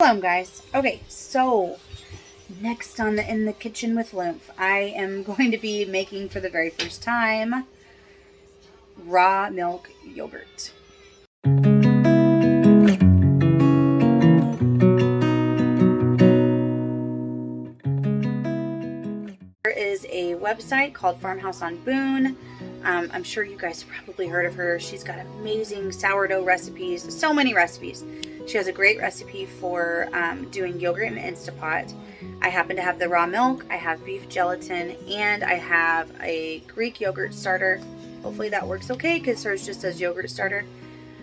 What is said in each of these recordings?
Hello guys. Okay, so next on the In the Kitchen with Lymph, I am going to be making for the very first time raw milk yogurt. There is a website called Farmhouse on Boone. I'm sure you guys probably heard of her. She's got amazing sourdough recipes, so many recipes. She has a great recipe for doing yogurt in an Instapot. I happen to have the raw milk, I have beef gelatin, and I have a Greek yogurt starter. Hopefully that works okay because hers just says yogurt starter.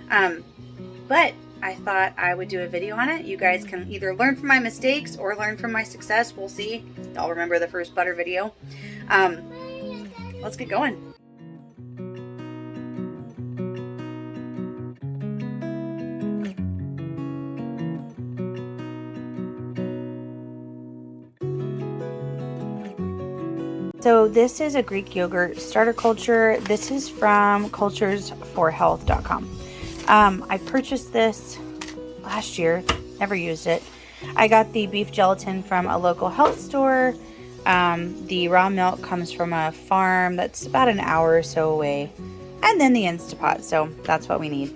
But I thought I would do a video on it. You guys can either learn from my mistakes or learn from my success. We'll see. Y'all remember the first butter video. Let's get going. So this is a Greek yogurt starter culture. This is from culturesforhealth.com. I purchased this last year, never used it. I got the beef gelatin from a local health store. The raw milk comes from a farm that's about an hour or so away. And then the Instapot, so that's what we need.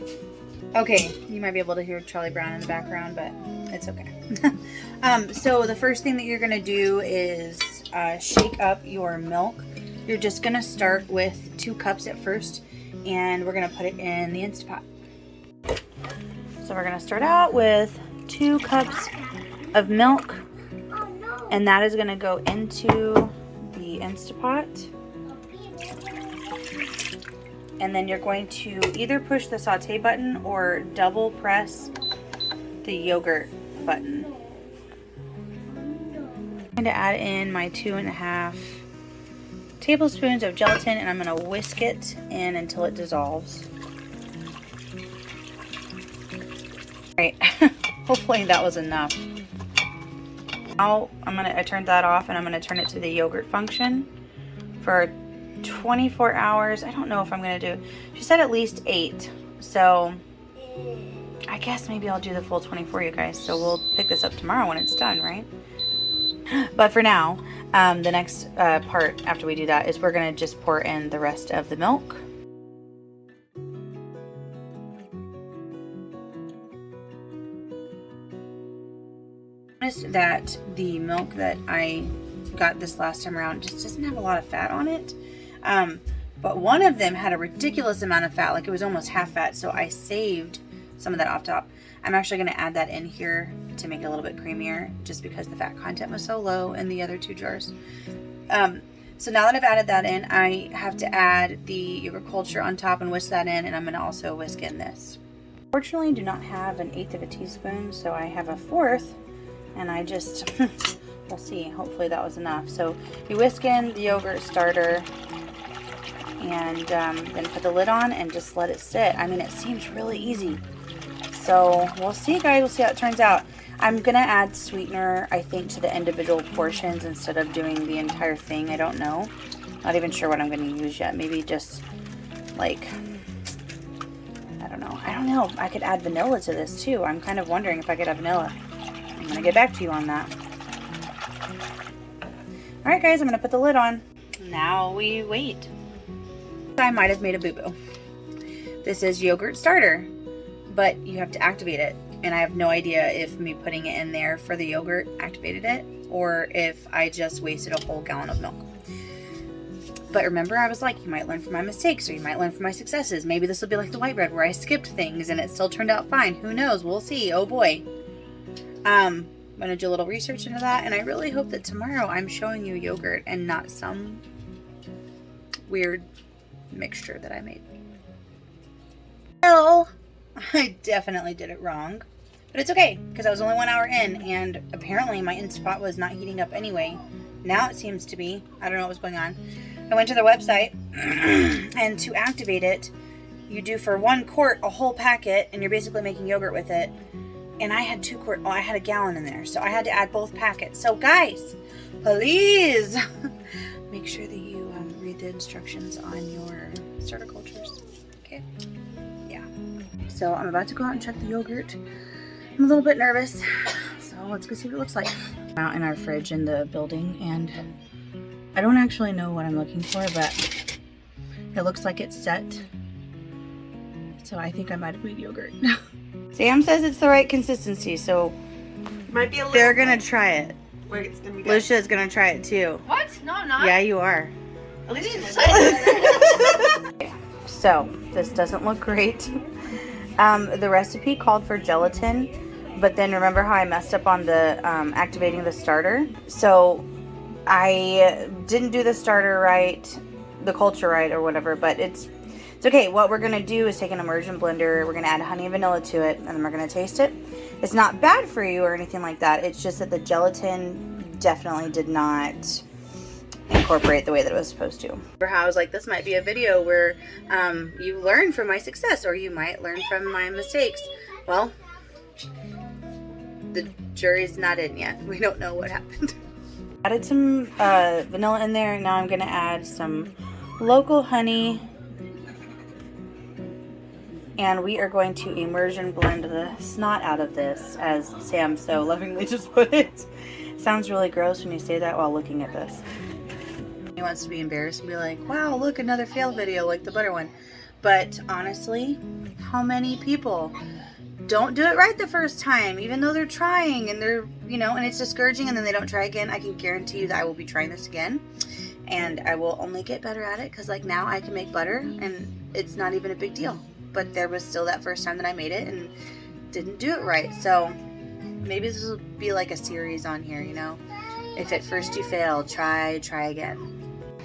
Okay, you might be able to hear Charlie Brown in the background, but it's okay. So the first thing that you're going to do is shake up your milk. You're just going to start with 2 cups at first, and we're going to put it in the Instapot. So we're going to start out with 2 cups of milk, and that is going to go into the Instapot. And then you're going to either push the saute button or double press the yogurt button. I'm going to add in my 2.5 tablespoons of gelatin, and I'm going to whisk it in until it dissolves. Alright, hopefully that was enough. Now I turned that off, and I'm going to turn it to the yogurt function for 24 hours. I don't know if I'm going to do, she said at least 8, so I guess maybe I'll do the full 24, you guys. So we'll pick this up tomorrow when it's done, right? But for now, the next part after we do that is we're going to just pour in the rest of the milk. Noticed that the milk that I got this last time around just doesn't have a lot of fat on it. But one of them had a ridiculous amount of fat, like it was almost half fat, so I saved some of that off top. I'm actually going to add that in here to make it a little bit creamier, just because the fat content was so low in the other 2 jars. So now that I've added that in, I have to add the yogurt culture on top and whisk that in, and I'm going to also whisk in this. Fortunately, I do not have 1/8 of a teaspoon, so I have 1/4, and I just, we'll see, hopefully that was enough. So you whisk in the yogurt starter, and then put the lid on and just let it sit. I mean, it seems really easy. So we'll see, guys. We'll see how it turns out. I'm going to add sweetener, I think, to the individual portions instead of doing the entire thing. I don't know. Not even sure what I'm going to use yet. Maybe just, like, I don't know. I could add vanilla to this, too. I'm kind of wondering if I could have vanilla. I'm going to get back to you on that. Alright, guys. I'm going to put the lid on. Now we wait. I might have made a boo-boo. This is yogurt starter, but you have to activate it, and I have no idea if me putting it in there for the yogurt activated it or if I just wasted a whole gallon of milk. But remember, I was like, you might learn from my mistakes or you might learn from my successes. Maybe this will be like the white bread where I skipped things and it still turned out fine. Who knows? We'll see. Oh boy. I'm gonna do a little research into that, and I really hope that tomorrow I'm showing you yogurt and not some weird mixture that I made. Well, I definitely did it wrong, but it's okay because I was only 1 hour in, and apparently my Instapot was not heating up anyway. Now it seems to be. I don't know what was going on. I went to their website, and to activate it, you do for 1 quart a whole packet, and you're basically making yogurt with it. And I had 2 quart. Oh, I had a gallon in there, so I had to add both packets. So guys, please make sure that you read the instructions on your starter cultures. Okay. Yeah. So I'm about to go out and check the yogurt. I'm a little bit nervous, so let's go see what it looks like. Out in our fridge in the building, and I don't actually know what I'm looking for, but it looks like it's set. So I think I might have made yogurt. Sam says it's the right consistency, so might be a little they're gonna try it. Wait, it's gonna be good. Lucia's gonna try it too. What? No, I'm not. Yeah, you are. At least it's So this doesn't look great. The recipe called for gelatin, but then remember how I messed up on the activating the starter? So I didn't do the starter right, the culture right, or whatever, but it's okay. What we're gonna do is take an immersion blender, we're gonna add honey and vanilla to it, and then we're gonna taste it. It's not bad for you or anything like that. It's just that the gelatin definitely did not incorporate the way that it was supposed to. For how I was like, this might be a video where you learn from my success, or you might learn from my mistakes. Well, the jury's not in yet. We don't know what happened. Added some vanilla in there. Now I'm gonna add some local honey, and we are going to immersion blend the snot out of this, as Sam so lovingly just put it. Sounds really gross when you say that while looking at this. He wants to be embarrassed and be like, wow, look, another fail video like the butter one. But honestly, how many people don't do it right the first time, even though they're trying and they're, you know, and it's discouraging, and then they don't try again? I can guarantee you that I will be trying this again, and I will only get better at it, because like now I can make butter and it's not even a big deal. But there was still that first time that I made it and didn't do it right. So maybe this will be like a series on here, you know? If at first you fail, try again.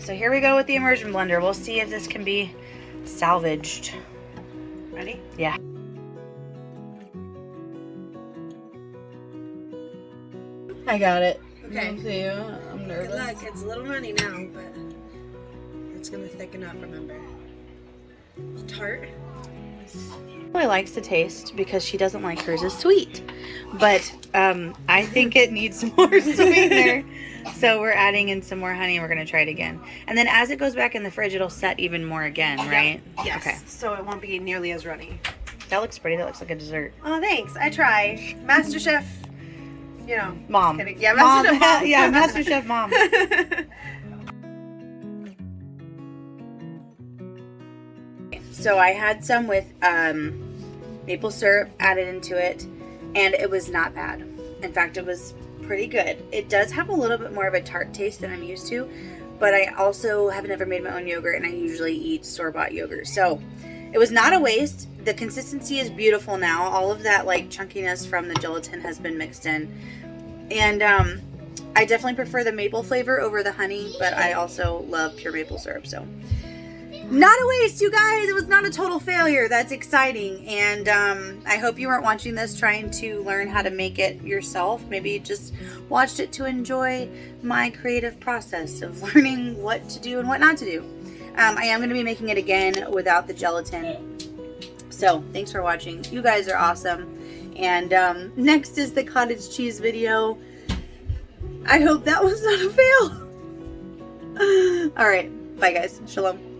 So here we go with the immersion blender. We'll see if this can be salvaged. Ready? Yeah. I got it. Okay. See, I'm nervous. Good luck. It's a little runny now, but it's gonna thicken up, remember. It's tart. Really likes the taste because she doesn't like hers as sweet, but I think it needs more sweetener. So we're adding in some more honey, and we're gonna try it again. And then as it goes back in the fridge, it'll set even more again, right? Yes. Okay. So it won't be nearly as runny. That looks pretty. That looks like a dessert. Oh, thanks. I try. Master Chef, you know. Mom. Just kidding. Yeah, Master Chef Mom. Yeah, Master Chef Mom. So I had some with maple syrup added into it, and it was not bad. In fact, it was pretty good. It does have a little bit more of a tart taste than I'm used to, but I also have never made my own yogurt, and I usually eat store-bought yogurt. So it was not a waste. The consistency is beautiful now. All of that like chunkiness from the gelatin has been mixed in. And I definitely prefer the maple flavor over the honey, but I also love pure maple syrup, so not a waste, you guys. It was not a total failure. That's exciting. And I hope you weren't watching this trying to learn how to make it yourself. Maybe you just watched it to enjoy my creative process of learning what to do and what not to do. I am going to be making it again without the gelatin. So thanks for watching. You guys are awesome. And next is the cottage cheese video. I hope that was not a fail. All right. Bye, guys. Shalom.